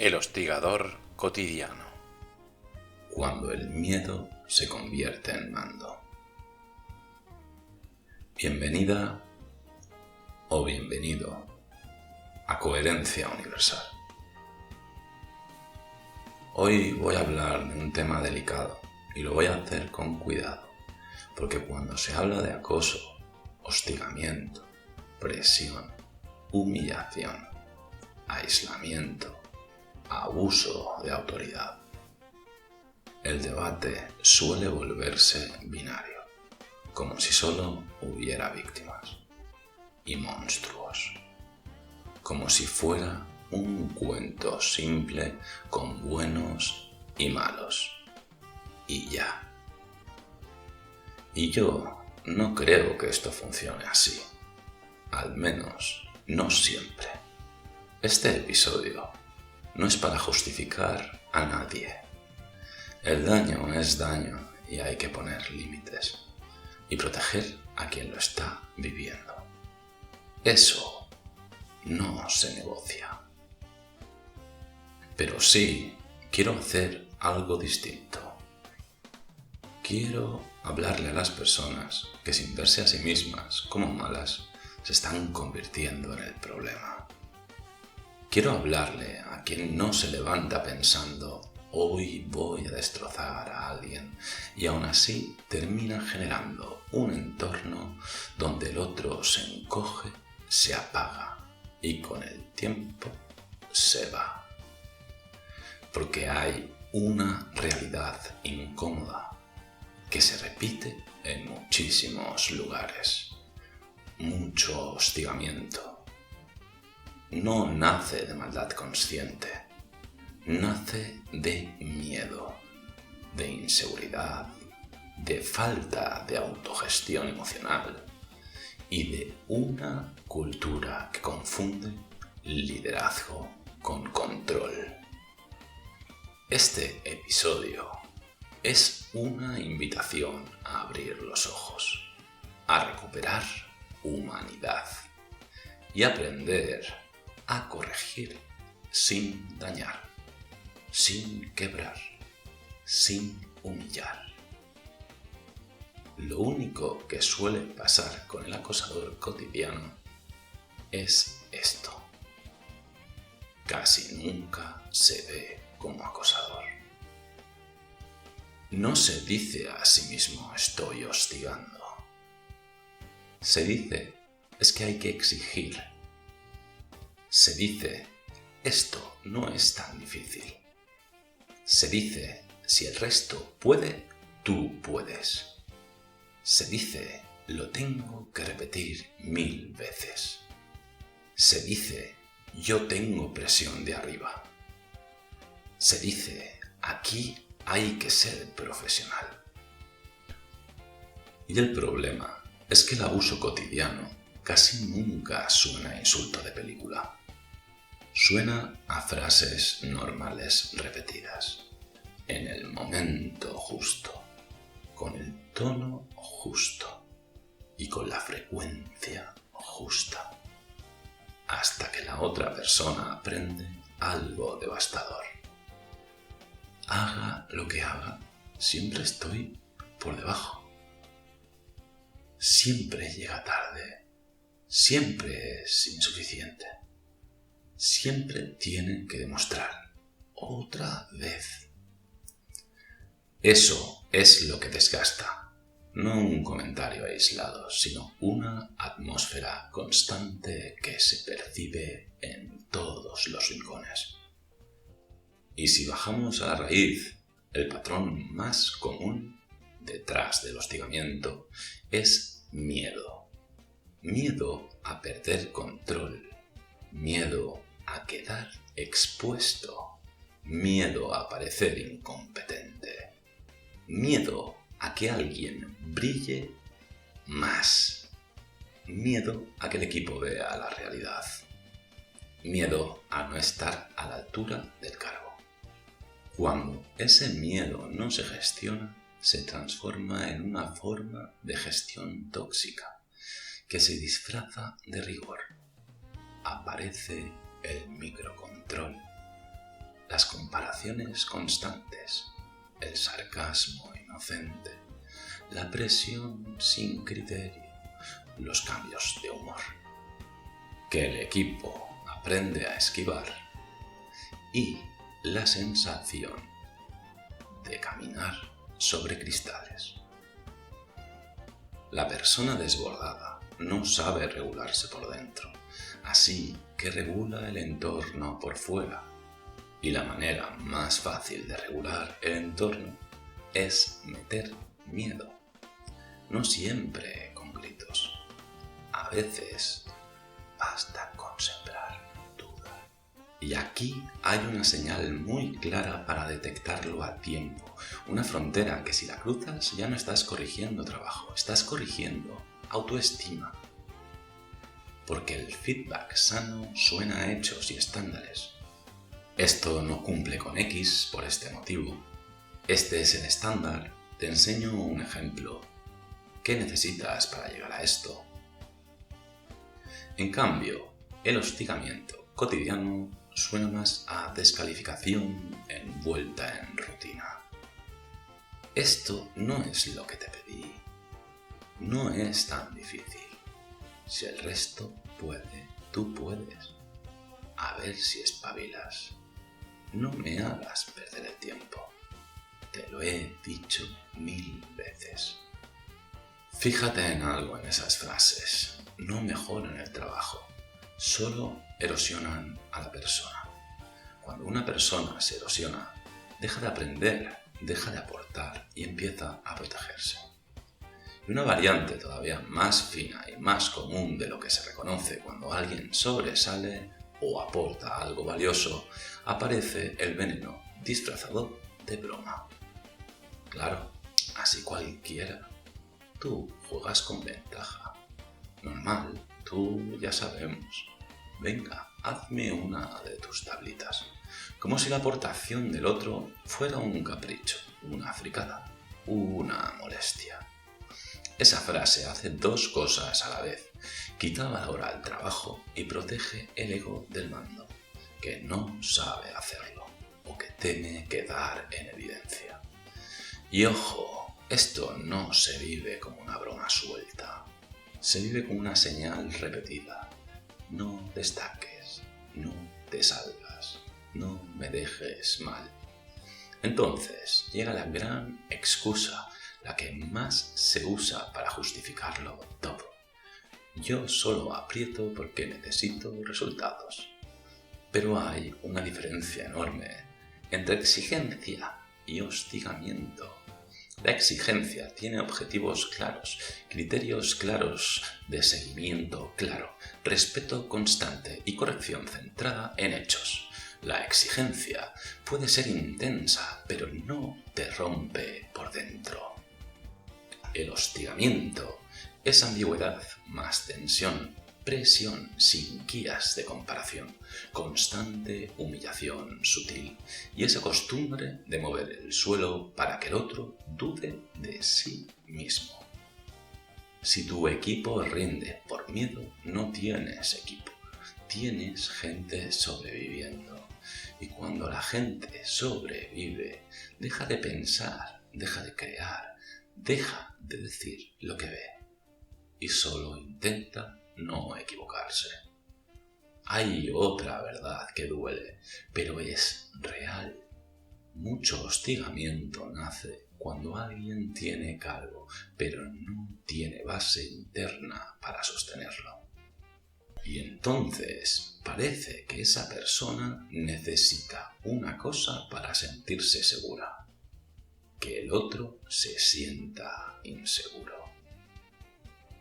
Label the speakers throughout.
Speaker 1: El hostigador cotidiano.
Speaker 2: Cuando el miedo se convierte en mando. Bienvenida o bienvenido a Coherencia Universal. Hoy voy a hablar de un tema delicado y lo voy a hacer con cuidado, porque cuando se habla de acoso, hostigamiento, presión, humillación, aislamiento, abuso de autoridad, el debate suele volverse binario, como si solo hubiera víctimas y monstruos, como si fuera un cuento simple con buenos y malos, y ya. Y yo no creo que esto funcione así, al menos no siempre. Este episodio no es para justificar a nadie. El daño es daño y hay que poner límites y proteger a quien lo está viviendo. Eso no se negocia. Pero sí quiero hacer algo distinto. Quiero hablarle a las personas que, sin verse a sí mismas como malas, se están convirtiendo en el problema. Quiero hablarle a quien no se levanta pensando hoy voy a destrozar a alguien y aún así termina generando un entorno donde el otro se encoge, se apaga y con el tiempo se va. Porque hay una realidad incómoda que se repite en muchísimos lugares. Mucho hostigamiento. No nace de maldad consciente, nace de miedo, de inseguridad, de falta de autogestión emocional y de una cultura que confunde liderazgo con control. Este episodio es una invitación a abrir los ojos, a recuperar humanidad y aprender a corregir sin dañar, sin quebrar, sin humillar. Lo único que suele pasar con el acosador cotidiano es esto. Casi nunca se ve como acosador. No se dice a sí mismo estoy hostigando. Se dice es que hay que exigir. Se dice esto no es tan difícil. Se dice si el resto puede, tú puedes. Se dice lo tengo que repetir 1000 veces. Se dice yo tengo presión de arriba. Se dice aquí hay que ser profesional. Y el problema es que el abuso cotidiano casi nunca suena a insulto de película. Suena a frases normales repetidas, en el momento justo, con el tono justo y con la frecuencia justa, hasta que la otra persona aprende algo devastador. Haga lo que haga, siempre estoy por debajo. Siempre llega tarde, siempre es insuficiente. Siempre tiene que demostrar, otra vez. Eso es lo que desgasta, no un comentario aislado, sino una atmósfera constante que se percibe en todos los rincones. Y si bajamos a la raíz, el patrón más común detrás del hostigamiento es miedo. Miedo a perder control, miedo a quedar expuesto, miedo a parecer incompetente, miedo a que alguien brille más, miedo a que el equipo vea la realidad, miedo a no estar a la altura del cargo. Cuando ese miedo no se gestiona, se transforma en una forma de gestión tóxica que se disfraza de rigor. Aparece el microcontrol, las comparaciones constantes, el sarcasmo inocente, la presión sin criterio, los cambios de humor, que el equipo aprende a esquivar y la sensación de caminar sobre cristales. La persona desbordada no sabe regularse por dentro, así que regula el entorno por fuera. Y la manera más fácil de regular el entorno es meter miedo. No siempre con gritos. A veces basta con sembrar duda. Y aquí hay una señal muy clara para detectarlo a tiempo. Una frontera que si la cruzas ya no estás corrigiendo trabajo, estás corrigiendo autoestima. Porque el feedback sano suena a hechos y estándares. Esto no cumple con X por este motivo. Este es el estándar. Te enseño un ejemplo. ¿Qué necesitas para llegar a esto? En cambio, el hostigamiento cotidiano suena más a descalificación envuelta en rutina. Esto no es lo que te pedí. No es tan difícil. Si el resto puede, tú puedes. A ver si espabilas. No me hagas perder el tiempo. Te lo he dicho 1000 veces. Fíjate en algo en esas frases. No mejoran el trabajo, solo erosionan a la persona. Cuando una persona se erosiona, deja de aprender, deja de aportar y empieza a protegerse. Y una variante todavía más fina y más común de lo que se reconoce cuando alguien sobresale o aporta algo valioso, aparece el veneno disfrazado de broma. Claro, así cualquiera. Tú juegas con ventaja. Normal, tú ya sabemos. Venga, hazme una de tus tablitas. Como si la aportación del otro fuera un capricho, una fricada, una molestia. Esa frase hace dos cosas a la vez. Quita valor al trabajo y protege el ego del mando, que no sabe hacerlo o que teme quedar en evidencia. Y ojo, esto no se vive como una broma suelta. Se vive como una señal repetida. No destaques, no te salgas, no me dejes mal. Entonces llega la gran excusa, la que más se usa para justificarlo todo. Yo solo aprieto porque necesito resultados. Pero hay una diferencia enorme entre exigencia y hostigamiento. La exigencia tiene objetivos claros, criterios claros de seguimiento claro, respeto constante y corrección centrada en hechos. La exigencia puede ser intensa, pero no te rompe por dentro. El hostigamiento es ambigüedad más tensión, presión sin guías de comparación, constante humillación sutil y esa costumbre de mover el suelo para que el otro dude de sí mismo. Si tu equipo rinde por miedo, no tienes equipo, tienes gente sobreviviendo. Y cuando la gente sobrevive, deja de pensar, deja de crear, deja de decir lo que ve y solo intenta no equivocarse. Hay otra verdad que duele, pero es real. Mucho hostigamiento nace cuando alguien tiene cargo, pero no tiene base interna para sostenerlo. Y entonces parece que esa persona necesita una cosa para sentirse segura: que el otro se sienta inseguro.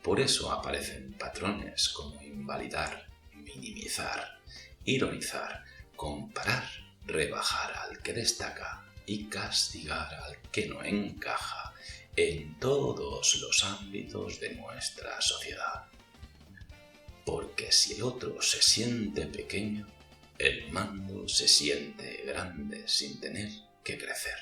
Speaker 2: Por eso aparecen patrones como invalidar, minimizar, ironizar, comparar, rebajar al que destaca y castigar al que no encaja en todos los ámbitos de nuestra sociedad. Porque si el otro se siente pequeño, el mando se siente grande sin tener que crecer.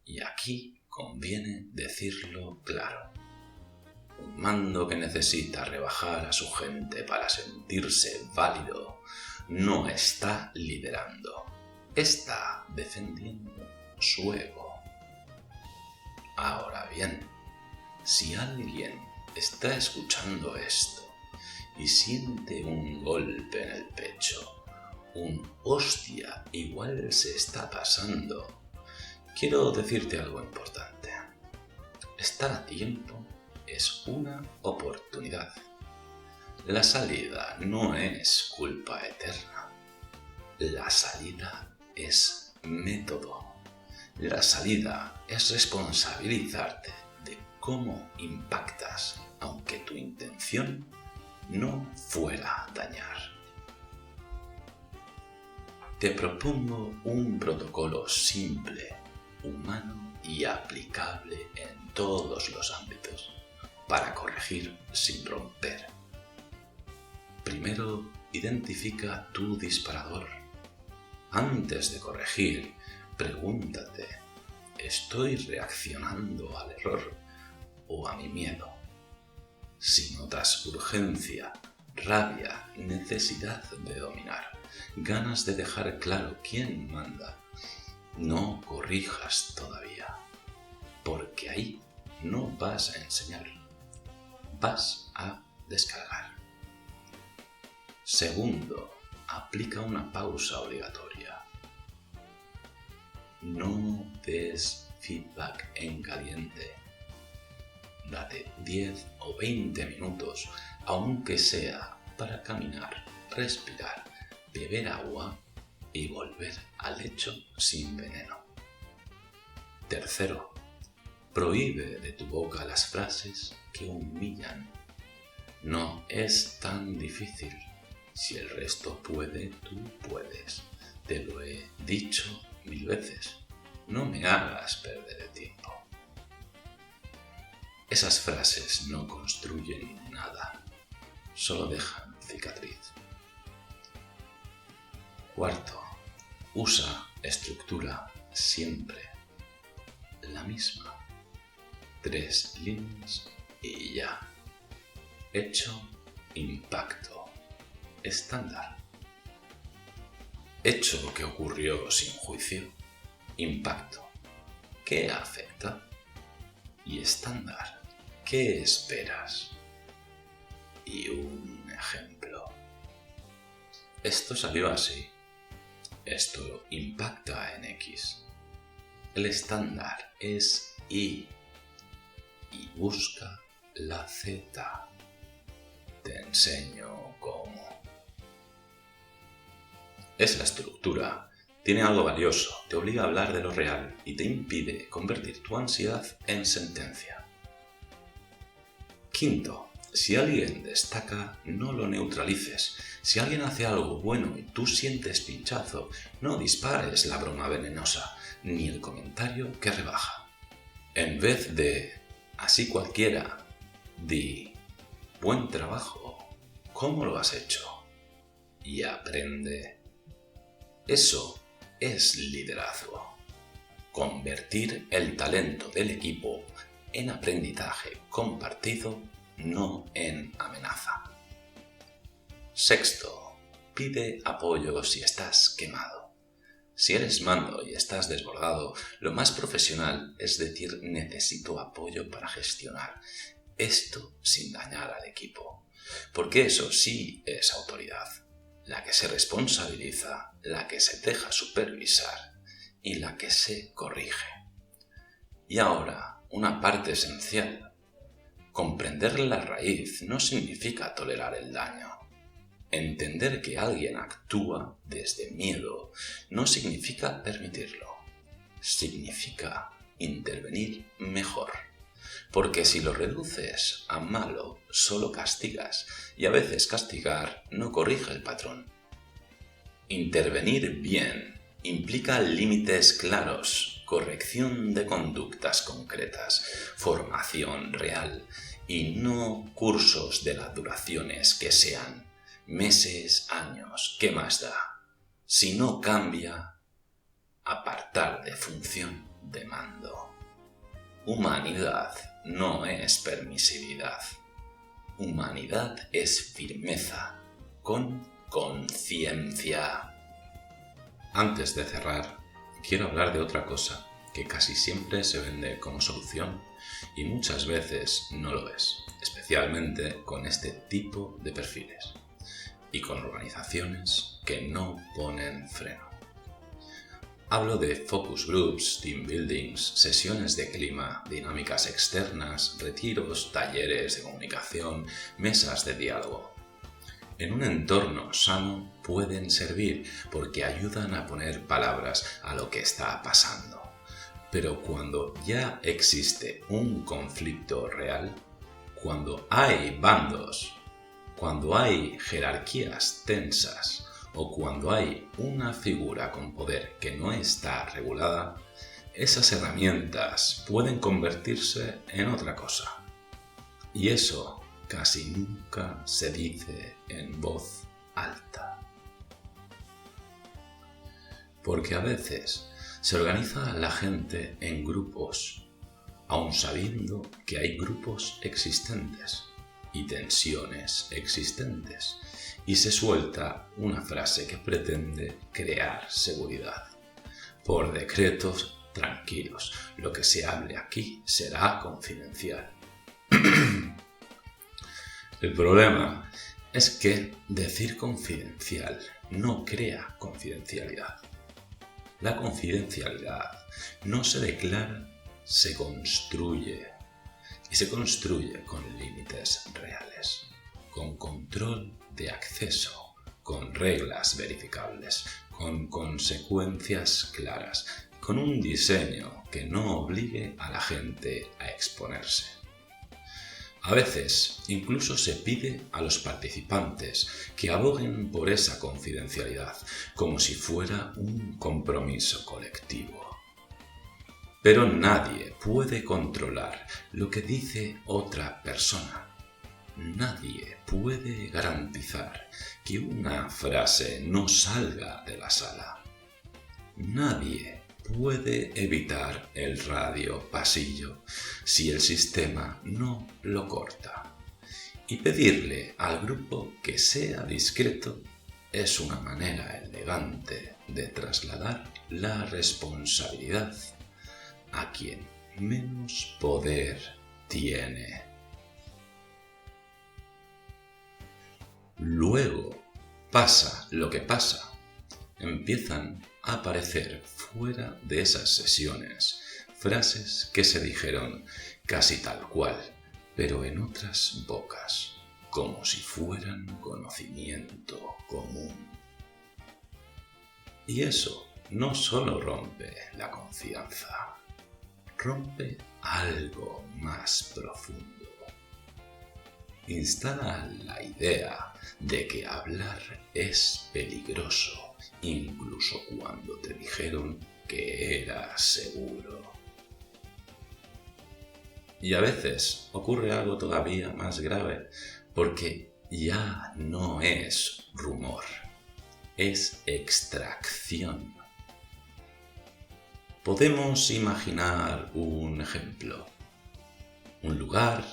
Speaker 2: Y aquí conviene decirlo claro. Un mando que necesita rebajar a su gente para sentirse válido no está liderando, está defendiendo su ego. Ahora bien, si alguien está escuchando esto y siente un golpe en el pecho, un hostia, igual se está pasando, quiero decirte algo importante. Estar a tiempo es una oportunidad. La salida no es culpa eterna. La salida es método. La salida es responsabilizarte de cómo impactas, aunque tu intención no fuera dañar. Te propongo un protocolo simple, humano y aplicable en todos los ámbitos para corregir sin romper. Primero, identifica tu disparador. Antes de corregir, pregúntate, ¿estoy reaccionando al error o a mi miedo? Si notas urgencia, rabia, necesidad de dominar, ganas de dejar claro quién manda, no corrijas todavía, porque ahí no vas a enseñar, vas a descargar. Segundo, aplica una pausa obligatoria. No des feedback en caliente. Date 10 o 20 minutos, aunque sea para caminar, respirar, beber agua y volver al lecho sin veneno. Tercero, prohíbe de tu boca las frases que humillan. No es tan difícil. Si el resto puede, tú puedes. Te lo he dicho 1000 veces. No me hagas perder el tiempo. Esas frases no construyen nada, solo dejan cicatriz. Cuarto, usa estructura siempre la misma. 3 líneas y ya. Hecho, impacto. Estándar. Hecho que ocurrió sin juicio. Impacto. ¿Qué afecta? Y estándar. ¿Qué esperas? Y un ejemplo. Esto salió así. Esto impacta en X. El estándar es Y. Y busca la Z. Te enseño cómo. Es la estructura. Tiene algo valioso, te obliga a hablar de lo real y te impide convertir tu ansiedad en sentencia. Quinto, si alguien destaca, no lo neutralices. Si alguien hace algo bueno y tú sientes pinchazo, no dispares la broma venenosa ni el comentario que rebaja. En vez de así cualquiera, di buen trabajo, ¿cómo lo has hecho? Y aprende. Eso es liderazgo. Convertir el talento del equipo en aprendizaje compartido, no en amenaza. Sexto, pide apoyo si estás quemado. Si eres mando y estás desbordado, lo más profesional es decir necesito apoyo para gestionar esto sin dañar al equipo, porque eso sí es autoridad. La que se responsabiliza, la que se deja supervisar y la que se corrige. Y ahora, una parte esencial. Comprender la raíz no significa tolerar el daño. Entender que alguien actúa desde miedo no significa permitirlo. Significa intervenir mejor. Porque si lo reduces a malo, solo castigas, y a veces castigar no corrige el patrón. Intervenir bien implica límites claros, corrección de conductas concretas, formación real y no cursos de las duraciones que sean meses, años, ¿qué más da? Si no cambia, apartar de función de mando. Humanidad no es permisividad. Humanidad es firmeza con conciencia. Antes de cerrar, quiero hablar de otra cosa que casi siempre se vende como solución y muchas veces no lo es, especialmente con este tipo de perfiles y con organizaciones que no ponen freno. Hablo de focus groups, team buildings, sesiones de clima, dinámicas externas, retiros, talleres de comunicación, mesas de diálogo. En un entorno sano pueden servir porque ayudan a poner palabras a lo que está pasando. Pero cuando ya existe un conflicto real, cuando hay bandos, cuando hay jerarquías tensas o cuando hay una figura con poder que no está regulada, esas herramientas pueden convertirse en otra cosa. Y eso casi nunca se dice en voz alta. Porque a veces se organiza la gente en grupos, aun sabiendo que hay grupos existentes y tensiones existentes, y se suelta una frase que pretende crear seguridad. Por decretos, tranquilos, lo que se hable aquí será confidencial. El problema es que decir confidencial no crea confidencialidad. La confidencialidad no se declara, se construye. Y se construye con límites reales, con control de acceso, con reglas verificables, con consecuencias claras, con un diseño que no obligue a la gente a exponerse. A veces incluso se pide a los participantes que aboguen por esa confidencialidad, como si fuera un compromiso colectivo. Pero nadie puede controlar lo que dice otra persona. Nadie puede garantizar que una frase no salga de la sala. Nadie puede evitar el radio pasillo si el sistema no lo corta. Y pedirle al grupo que sea discreto es una manera elegante de trasladar la responsabilidad a quien menos poder tiene. Luego pasa lo que pasa. Empiezan a aparecer fuera de esas sesiones frases que se dijeron casi tal cual, pero en otras bocas, como si fueran conocimiento común. Y eso no solo rompe la confianza, rompe algo más profundo. Instala la idea de que hablar es peligroso, incluso cuando te dijeron que era seguro. Y a veces ocurre algo todavía más grave, porque ya no es rumor, es extracción. Podemos imaginar un ejemplo, un lugar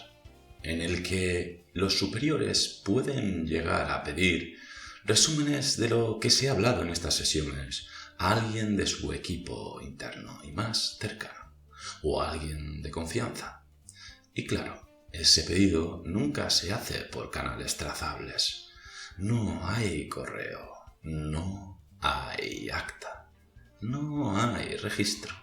Speaker 2: en el que los superiores pueden llegar a pedir resúmenes de lo que se ha hablado en estas sesiones a alguien de su equipo interno y más cercano, o a alguien de confianza. Y claro, ese pedido nunca se hace por canales trazables. No hay correo, no hay acta, no hay registro.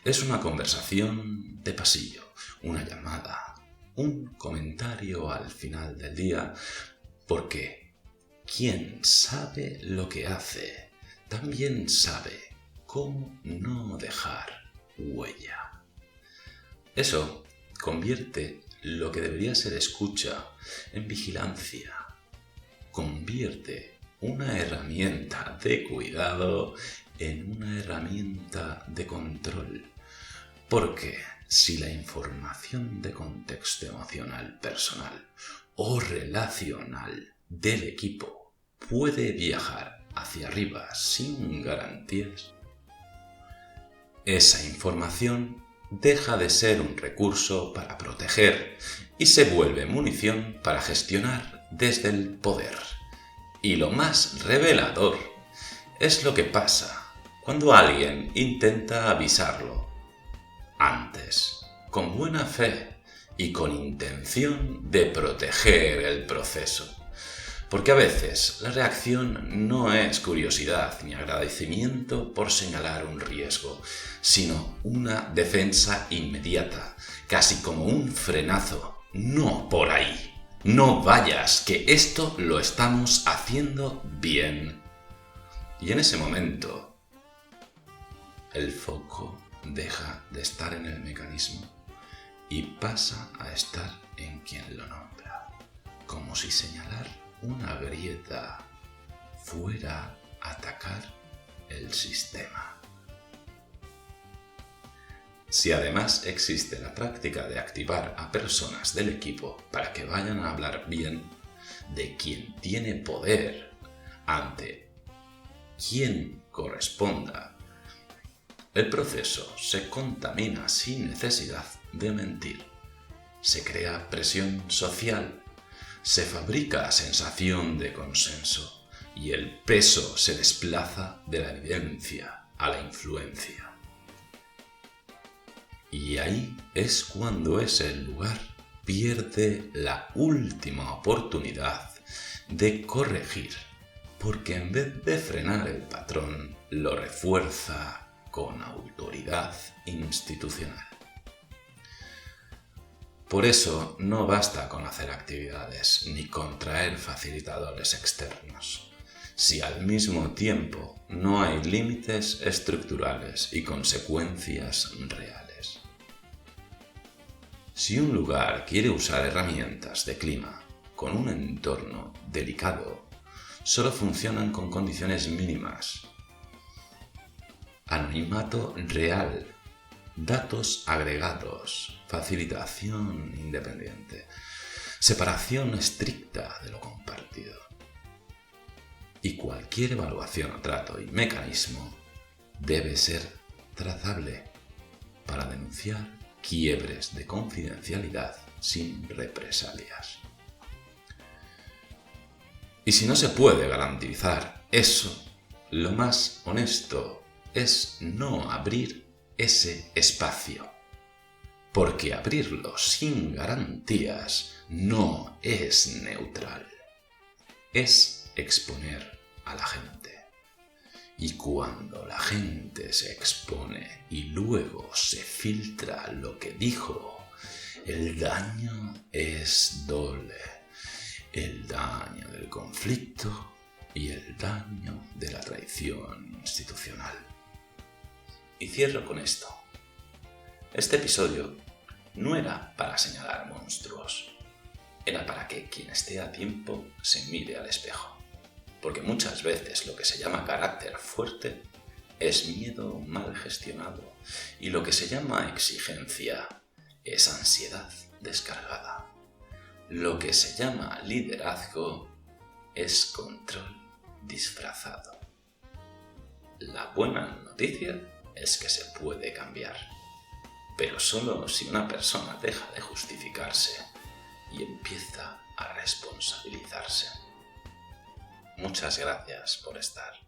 Speaker 2: Es una conversación de pasillo, una llamada, un comentario al final del día, porque quien sabe lo que hace, también sabe cómo no dejar huella. Eso convierte lo que debería ser escucha en vigilancia. Convierte una herramienta de cuidado en una herramienta de control. Porque si la información de contexto emocional personal o relacional del equipo puede viajar hacia arriba sin garantías, esa información deja de ser un recurso para proteger y se vuelve munición para gestionar desde el poder. Y lo más revelador es lo que pasa cuando alguien intenta avisarlo antes, con buena fe y con intención de proteger el proceso. Porque a veces la reacción no es curiosidad ni agradecimiento por señalar un riesgo, sino una defensa inmediata, casi como un frenazo. No por ahí. No vayas, que esto lo estamos haciendo bien. Y en ese momento, el foco deja de estar en el mecanismo y pasa a estar en quien lo nombra, como si señalar una grieta fuera a atacar el sistema. Si además existe la práctica de activar a personas del equipo para que vayan a hablar bien de quien tiene poder ante quien corresponda, el proceso se contamina sin necesidad de mentir. Se crea presión social, se fabrica sensación de consenso y el peso se desplaza de la evidencia a la influencia. Y ahí es cuando ese lugar pierde la última oportunidad de corregir, porque en vez de frenar el patrón, lo refuerza con autoridad institucional. Por eso no basta con hacer actividades ni con traer facilitadores externos, si al mismo tiempo no hay límites estructurales y consecuencias reales. Si un lugar quiere usar herramientas de clima con un entorno delicado, solo funcionan con condiciones mínimas. Anonimato real, datos agregados, facilitación independiente, separación estricta de lo compartido. Y cualquier evaluación o trato y mecanismo debe ser trazable para denunciar quiebres de confidencialidad sin represalias. Y si no se puede garantizar eso, lo más honesto es no abrir ese espacio, porque abrirlo sin garantías no es neutral, es exponer a la gente. Y cuando la gente se expone y luego se filtra lo que dijo, el daño es doble. El daño del conflicto y el daño de la traición institucional. Y cierro con esto. Este episodio no era para señalar monstruos, era para que quien esté a tiempo se mire al espejo. Porque muchas veces lo que se llama carácter fuerte es miedo mal gestionado y lo que se llama exigencia es ansiedad descargada. Lo que se llama liderazgo es control disfrazado. La buena noticia es que se puede cambiar, pero solo si una persona deja de justificarse y empieza a responsabilizarse. Muchas gracias por estar.